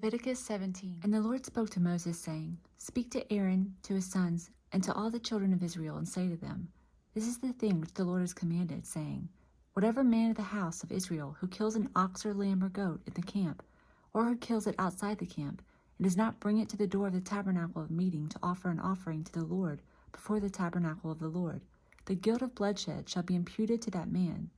Leviticus 17. And the Lord spoke to Moses, saying, Speak to Aaron, to his sons, and to all the children of Israel, and say to them, This is the thing which the Lord has commanded, saying, Whatever man of the house of Israel who kills an ox or lamb or goat in the camp, or who kills it outside the camp, and does not bring it to the door of the tabernacle of meeting to offer an offering to the Lord before the tabernacle of the Lord, the guilt of bloodshed shall be imputed to that man.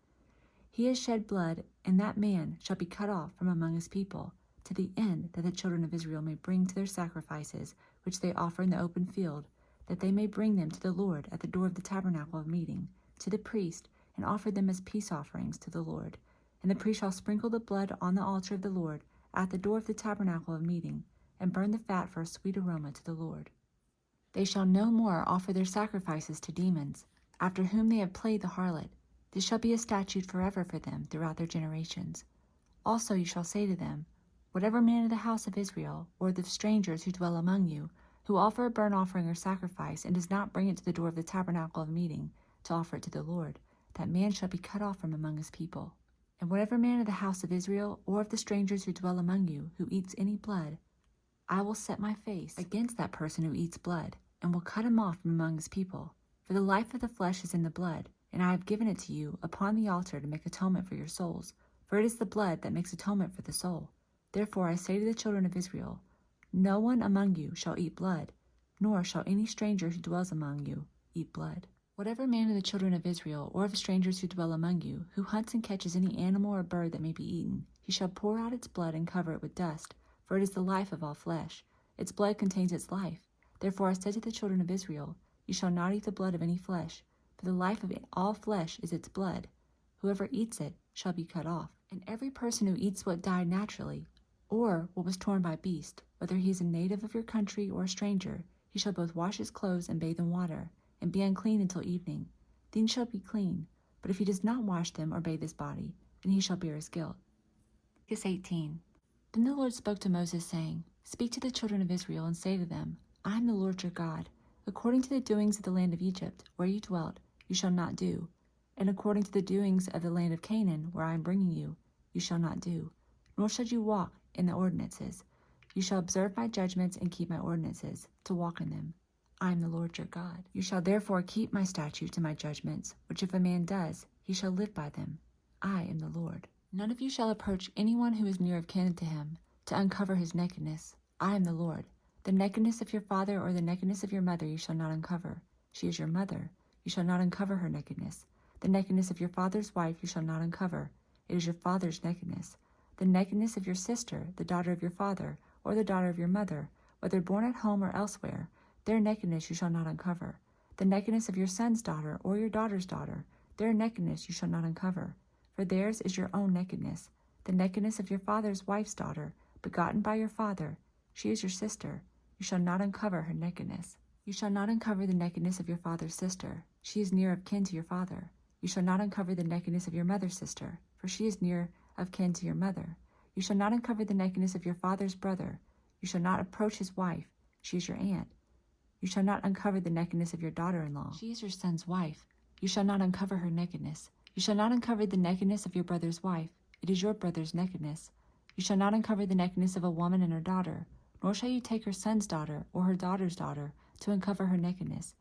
He has shed blood, and that man shall be cut off from among his people, to the end that the children of Israel may bring to their sacrifices, which they offer in the open field, that they may bring them to the Lord at the door of the tabernacle of meeting, to the priest, and offer them as peace offerings to the Lord. And the priest shall sprinkle the blood on the altar of the Lord at the door of the tabernacle of meeting, and burn the fat for a sweet aroma to the Lord. They shall no more offer their sacrifices to demons, after whom they have played the harlot. This shall be a statute forever for them throughout their generations. Also you shall say to them, Whatever man of the house of Israel, or the strangers who dwell among you, who offer a burnt offering or sacrifice, and does not bring it to the door of the tabernacle of meeting, to offer it to the Lord, that man shall be cut off from among his people. And whatever man of the house of Israel, or of the strangers who dwell among you, who eats any blood, I will set my face against that person who eats blood, and will cut him off from among his people. For the life of the flesh is in the blood, and I have given it to you upon the altar to make atonement for your souls. For it is the blood that makes atonement for the soul. Therefore I say to the children of Israel, No one among you shall eat blood, nor shall any stranger who dwells among you eat blood. Whatever man of the children of Israel, or of strangers who dwell among you, who hunts and catches any animal or bird that may be eaten, he shall pour out its blood and cover it with dust, for it is the life of all flesh. Its blood contains its life. Therefore I said to the children of Israel, You shall not eat the blood of any flesh, for the life of all flesh is its blood. Whoever eats it shall be cut off. And every person who eats what died naturally, or what was torn by beast, whether he is a native of your country or a stranger, he shall both wash his clothes and bathe in water, and be unclean until evening. Then he shall be clean. But if he does not wash them or bathe his body, then he shall bear his guilt. Leviticus 18. Then the Lord spoke to Moses, saying, Speak to the children of Israel, and say to them, I am the Lord your God. According to the doings of the land of Egypt, where you dwelt, you shall not do. And according to the doings of the land of Canaan, where I am bringing you, you shall not do. Nor shall you walk in the ordinances. You shall observe my judgments and keep my ordinances, to walk in them. I am the Lord your God. You shall therefore keep my statutes and my judgments, which if a man does, he shall live by them. I am the Lord. None of you shall approach anyone who is near of kin to him, to uncover his nakedness. I am the Lord. The nakedness of your father or the nakedness of your mother you shall not uncover. She is your mother. You shall not uncover her nakedness. The nakedness of your father's wife you shall not uncover. It is your father's nakedness. The nakedness of your sister, the daughter of your father, or the daughter of your mother, whether born at home or elsewhere, their nakedness you shall not uncover. The nakedness of your son's daughter or your daughter's daughter, their nakedness you shall not uncover. For theirs is your own nakedness. The nakedness of your father's wife's daughter, begotten by your father, she is your sister. You shall not uncover her nakedness. You shall not uncover the nakedness of your father's sister. She is near of kin to your father. You shall not uncover the nakedness of your mother's sister, for she is near of kin to your mother. You shall not uncover the nakedness of your father's brother. You shall not approach his wife. She is your aunt. You shall not uncover the nakedness of your daughter-in-law. She is your son's wife. You shall not uncover her nakedness. You shall not uncover the nakedness of your brother's wife. It is your brother's nakedness. You shall not uncover the nakedness of a woman and her daughter, nor shall you take her son's daughter or her daughter's daughter to uncover her nakedness.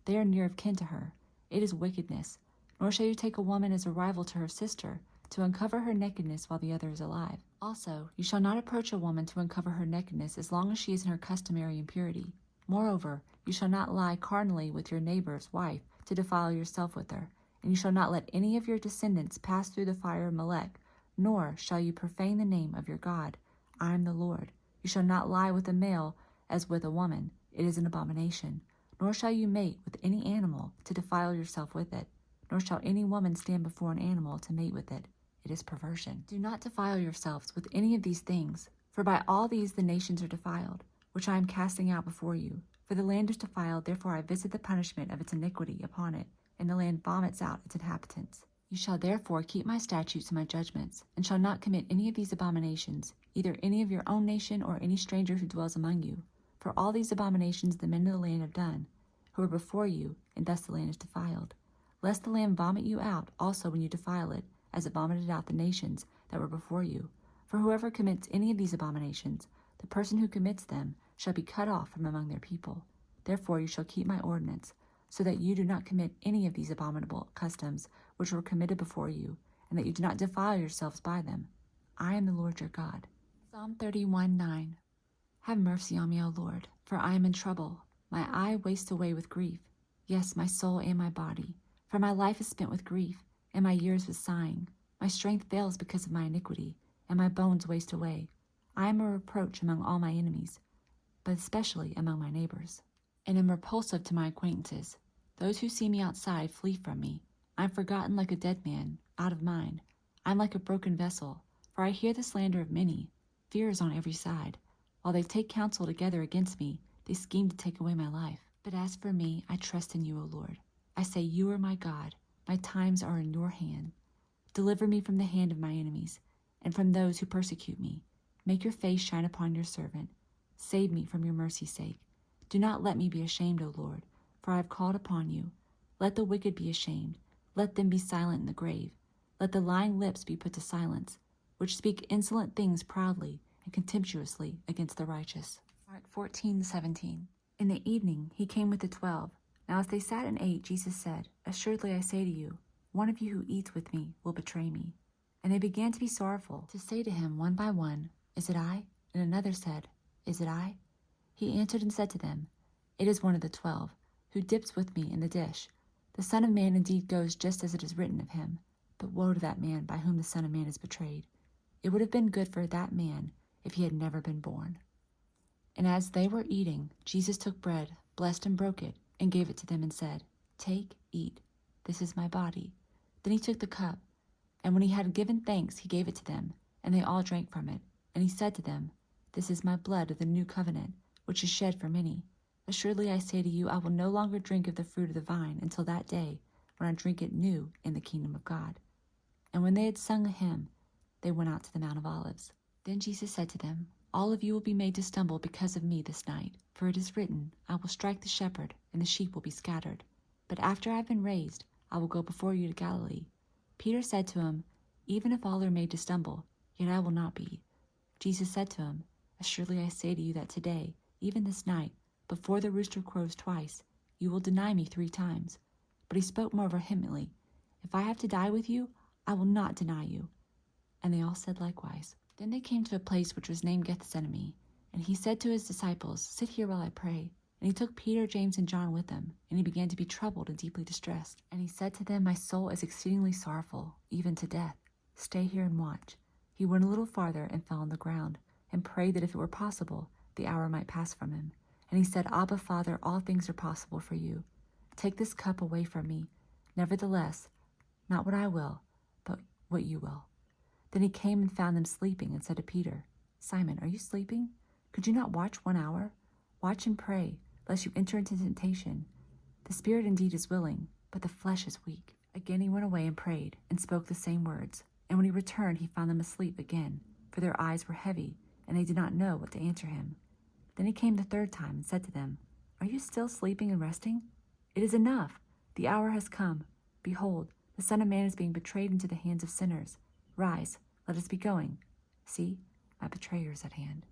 They are near of kin to her. It is wickedness. Nor shall you take a woman as a rival to her sister, to uncover her nakedness while the other is alive. Also, you shall not approach a woman to uncover her nakedness as long as she is in her customary impurity. Moreover, you shall not lie carnally with your neighbor's wife to defile yourself with her, and you shall not let any of your descendants pass through the fire of Molech, nor shall you profane the name of your God. I am the Lord. You shall not lie with a male as with a woman. It is an abomination. Nor shall you mate with any animal to defile yourself with it, nor shall any woman stand before an animal to mate with it. It is perversion. Do not defile yourselves with any of these things, for by all these the nations are defiled, which I am casting out before you. For the land is defiled, therefore I visit the punishment of its iniquity upon it, and the land vomits out its inhabitants. You shall therefore keep my statutes and my judgments, and shall not commit any of these abominations, either any of your own nation or any stranger who dwells among you. For all these abominations the men of the land have done, who are before you, and thus the land is defiled. Lest the land vomit you out also when you defile it, as it vomited out the nations that were before you. For whoever commits any of these abominations, The person who commits them shall be cut off from among their people. Therefore you shall keep my ordinance, so that you do not commit any of these abominable customs which were committed before you, and that you do not defile yourselves by them. I am the Lord your God. Psalm 31:9. Have mercy on me, O Lord, for I am in trouble. My eye wastes away with grief, yes, my soul and my body. For my life is spent with grief, and my years with sighing. My strength fails because of my iniquity, and my bones waste away. I am a reproach among all my enemies, but especially among my neighbors, and am repulsive to my acquaintances. Those who see me outside flee from me. I am forgotten like a dead man, out of mind. I am like a broken vessel, for I hear the slander of many. Fear is on every side. While they take counsel together against me, they scheme to take away my life. But as for me, I trust in you, O Lord. I say, you are my God. My times are in your hand. Deliver me from the hand of my enemies, and from those who persecute me. Make your face shine upon your servant. Save me from your mercy's sake. Do not let me be ashamed, O Lord, for I have called upon you. Let the wicked be ashamed. Let them be silent in the grave. Let the lying lips be put to silence, which speak insolent things proudly and contemptuously against the righteous. Mark 14:17. In the evening he came with the 12. Now as they sat and ate, Jesus said, Assuredly I say to you, one of you who eats with me will betray me. And they began to be sorrowful, to say to him one by one, Is it I? And another said, Is it I? He answered and said to them, It is one of the 12, who dips with me in the dish. The Son of Man indeed goes just as it is written of him, but woe to that man by whom the Son of Man is betrayed. It would have been good for that man if he had never been born. And as they were eating, Jesus took bread, blessed and broke it, and gave it to them and said, Take, eat, this is my body. Then he took the cup, and when he had given thanks, he gave it to them, and they all drank from it. And he said to them, This is my blood of the new covenant, which is shed for many. Assuredly I say to you, I will no longer drink of the fruit of the vine until that day when I drink it new in the kingdom of God. And when they had sung a hymn, they went out to the Mount of Olives. Then Jesus said to them, All of you will be made to stumble because of me this night. For it is written, I will strike the shepherd, and the sheep will be scattered. But after I have been raised, I will go before you to Galilee. Peter said to him, Even if all are made to stumble, yet I will not be. Jesus said to him, Assuredly I say to you that today, even this night, before the rooster crows twice, you will deny me 3 times. But he spoke more vehemently, If I have to die with you, I will not deny you. And they all said likewise. Then they came to a place which was named Gethsemane, and he said to his disciples, Sit here while I pray. And he took Peter, James, and John with him, and he began to be troubled and deeply distressed. And he said to them, My soul is exceedingly sorrowful, even to death. Stay here and watch. He went a little farther and fell on the ground, and prayed that if it were possible, the hour might pass from him. And he said, Abba, Father, all things are possible for you. Take this cup away from me. Nevertheless, not what I will, but what you will. Then he came and found them sleeping, and said to Peter, Simon, are you sleeping? Could you not watch 1 hour? Watch and pray, lest you enter into temptation. The spirit indeed is willing, but the flesh is weak. Again he went away and prayed, and spoke the same words. And when he returned, he found them asleep again, for their eyes were heavy, and they did not know what to answer him. Then he came the 3rd time, and said to them, Are you still sleeping and resting? It is enough. The hour has come. Behold, the Son of Man is being betrayed into the hands of sinners. Rise, let us be going. See, my betrayer is at hand.